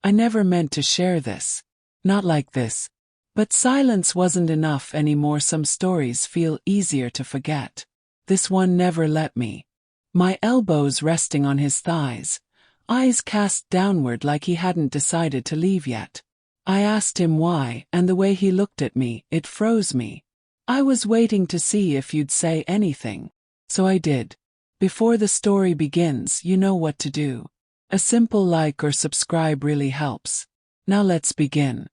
I never meant to share this. Not like this. But silence wasn't enough anymore. Some stories feel easier to forget. This one never let me. My elbows resting on his thighs, eyes cast downward like he hadn't decided to leave yet. I asked him why, and the way he looked at me, it froze me. I was waiting to see if you'd say anything. So I did. Before the story begins, you know what to do. A simple like or subscribe really helps. Now let's begin.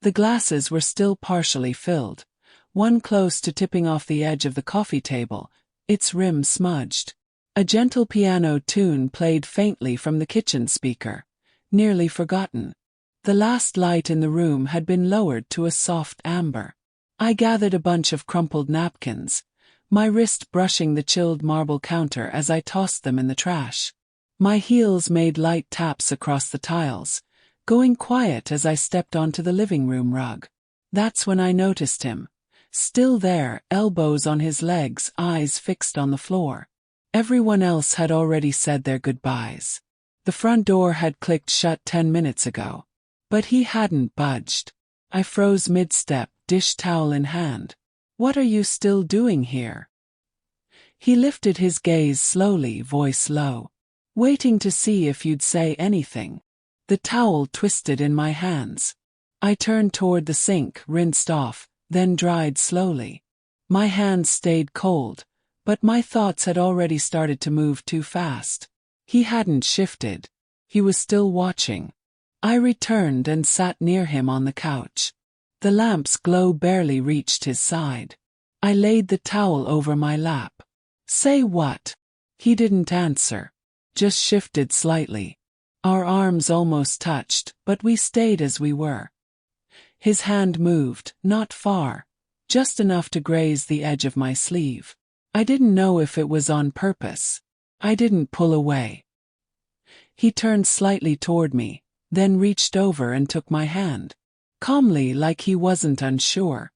The glasses were still partially filled, one close to tipping off the edge of the coffee table, its rim smudged. A gentle piano tune played faintly from the kitchen speaker, nearly forgotten. The last light in the room had been lowered to a soft amber. I gathered a bunch of crumpled napkins, my wrist brushing the chilled marble counter as I tossed them in the trash. My heels made light taps across the tiles, going quiet as I stepped onto the living room rug. That's when I noticed him. Still there, elbows on his legs, eyes fixed on the floor. Everyone else had already said their goodbyes. The front door had clicked shut 10 minutes ago. But he hadn't budged. I froze mid-step, dish towel in hand. What are you still doing here? He lifted his gaze slowly, voice low. Waiting to see if you'd say anything. The towel twisted in my hands. I turned toward the sink, rinsed off, then dried slowly. My hands stayed cold, but my thoughts had already started to move too fast. He hadn't shifted. He was still watching. I returned and sat near him on the couch. The lamp's glow barely reached his side. I laid the towel over my lap. Say what? He didn't answer. Just shifted slightly. Our arms almost touched, but we stayed as we were. His hand moved, not far, just enough to graze the edge of my sleeve. I didn't know if it was on purpose. I didn't pull away. He turned slightly toward me, then reached over and took my hand. Calmly, like he wasn't unsure.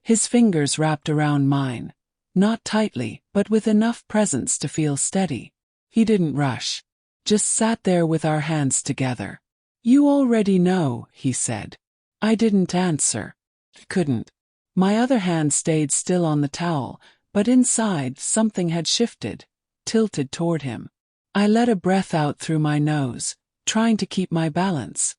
His fingers wrapped around mine. Not tightly, but with enough presence to feel steady. He didn't rush. Just sat there with our hands together. You already know, he said. I didn't answer. Couldn't. My other hand stayed still on the towel, but inside something had shifted, tilted toward him. I let a breath out through my nose, trying to keep my balance.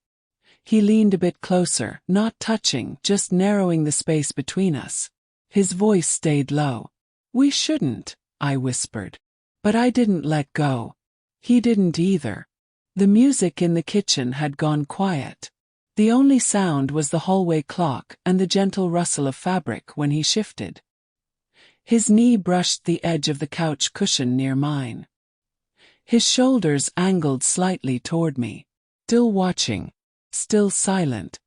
He leaned a bit closer, not touching, just narrowing the space between us. His voice stayed low. We shouldn't, I whispered. But I didn't let go. He didn't either. The music in the kitchen had gone quiet. The only sound was the hallway clock and the gentle rustle of fabric when he shifted. His knee brushed the edge of the couch cushion near mine. His shoulders angled slightly toward me. Still watching. Still silent.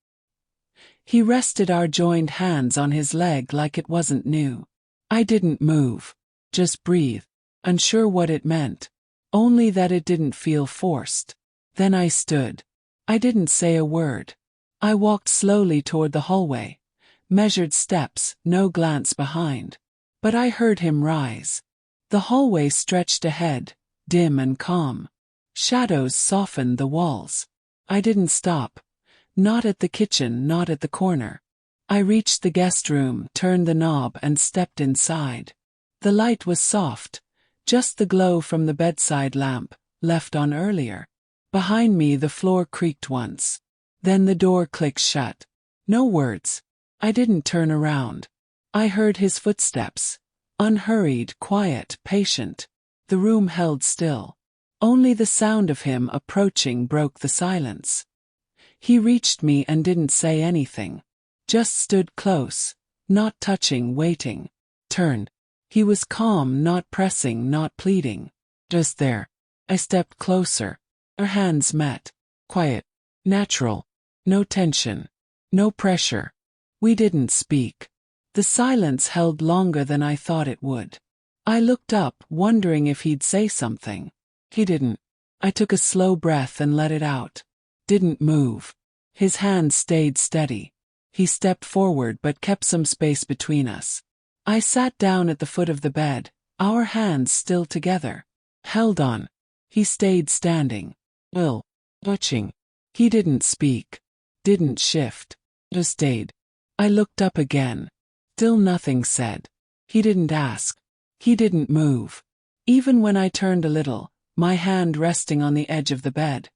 He rested our joined hands on his leg like it wasn't new. I didn't move. Just breathe. Unsure what it meant. Only that it didn't feel forced. Then I stood. I didn't say a word. I walked slowly toward the hallway. Measured steps, no glance behind. But I heard him rise. The hallway stretched ahead, dim and calm. Shadows softened the walls. I didn't stop. Not at the kitchen, not at the corner. I reached the guest room, turned the knob and stepped inside. The light was soft, just the glow from the bedside lamp, left on earlier. Behind me the floor creaked once. Then the door clicked shut. No words. I didn't turn around. I heard his footsteps. Unhurried, quiet, patient. The room held still. Only the sound of him approaching broke the silence. He reached me and didn't say anything. Just stood close, not touching, waiting. Turned. He was calm, not pressing, not pleading. Just there. I stepped closer. Our hands met. Quiet. Natural. No tension. No pressure. We didn't speak. The silence held longer than I thought it would. I looked up, wondering if he'd say something. He didn't. I took a slow breath and let it out. Didn't move. His hand stayed steady. He stepped forward but kept some space between us. I sat down at the foot of the bed, our hands still together. Held on. He stayed standing. Touching. He didn't speak. Didn't shift. Just stayed. I looked up again. Still nothing said. He didn't ask. He didn't move. Even when I turned a little, my hand resting on the edge of the bed.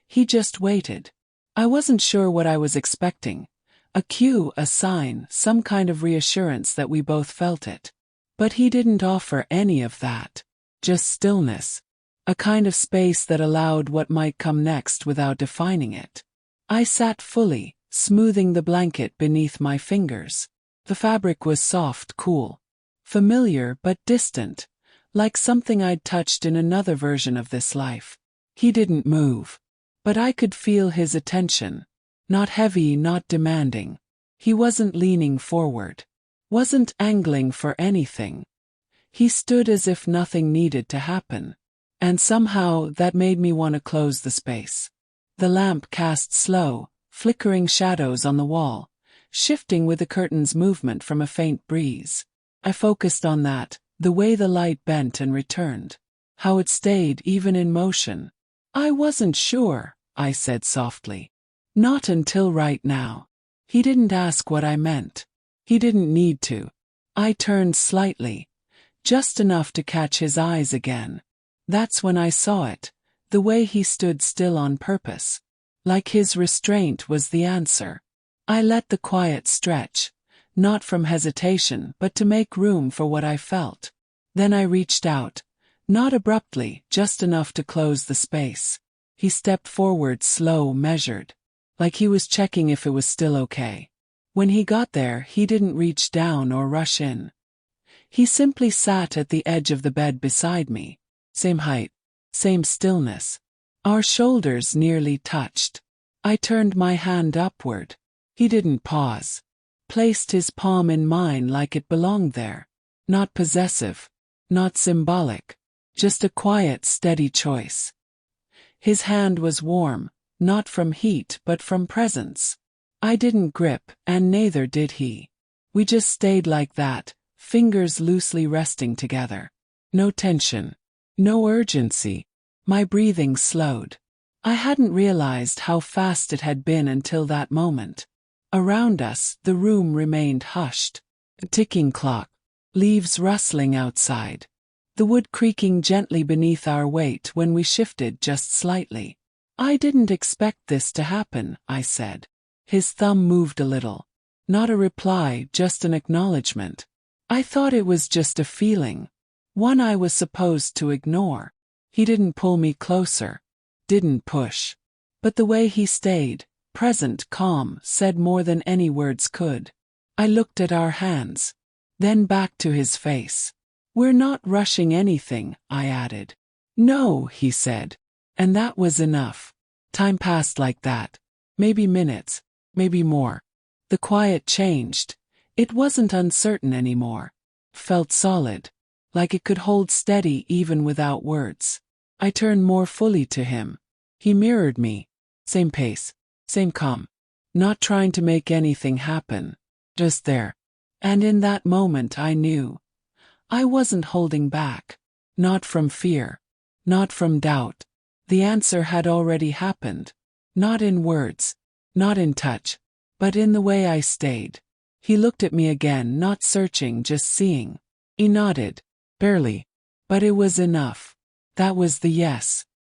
He just waited. I wasn't sure what I was expecting. A cue, a sign, some kind of reassurance that we both felt it. But he didn't offer any of that. Just stillness. A kind of space that allowed what might come next without defining it. I sat fully, smoothing the blanket beneath my fingers. The fabric was soft, cool. Familiar but distant. Like something I'd touched in another version of this life. He didn't move. But I could feel his attention. Not heavy, not demanding. He wasn't leaning forward. Wasn't angling for anything. He stood as if nothing needed to happen. And somehow that made me want to close the space. The lamp cast slow, flickering shadows on the wall, shifting with the curtain's movement from a faint breeze. I focused on that, the way the light bent and returned. How it stayed even in motion. I wasn't sure, I said softly. Not until right now. He didn't ask what I meant. He didn't need to. I turned slightly. Just enough to catch his eyes again. That's when I saw it. The way he stood still on purpose. Like his restraint was the answer. I let the quiet stretch. Not from hesitation but to make room for what I felt. Then I reached out. Not abruptly, just enough to close the space. He stepped forward slow, measured. Like he was checking if it was still okay. When he got there, he didn't reach down or rush in. He simply sat at the edge of the bed beside me. Same height. Same stillness. Our shoulders nearly touched. I turned my hand upward. He didn't pause. Placed his palm in mine like it belonged there. Not possessive. Not symbolic. Just a quiet, steady choice. His hand was warm. Not from heat but from presence. I didn't grip, and neither did he. We just stayed like that, fingers loosely resting together. No tension. No urgency. My breathing slowed. I hadn't realized how fast it had been until that moment. Around us, the room remained hushed. A ticking clock. Leaves rustling outside. The wood creaking gently beneath our weight when we shifted just slightly. I didn't expect this to happen, I said. His thumb moved a little. Not a reply, just an acknowledgement. I thought it was just a feeling. One I was supposed to ignore. He didn't pull me closer. Didn't push. But the way he stayed, present, calm, said more than any words could. I looked at our hands. Then back to his face. We're not rushing anything, I added. No, he said. And that was enough. Time passed like that. Maybe minutes. Maybe more. The quiet changed. It wasn't uncertain anymore. Felt solid. Like it could hold steady even without words. I turned more fully to him. He mirrored me. Same pace. Same calm. Not trying to make anything happen. Just there. And in that moment I knew. I wasn't holding back. Not from fear. Not from doubt. The answer had already happened. Not in words. Not in touch. But in the way I stayed. He looked at me again, not searching, just seeing. He nodded. Barely. But it was enough. That was the yes.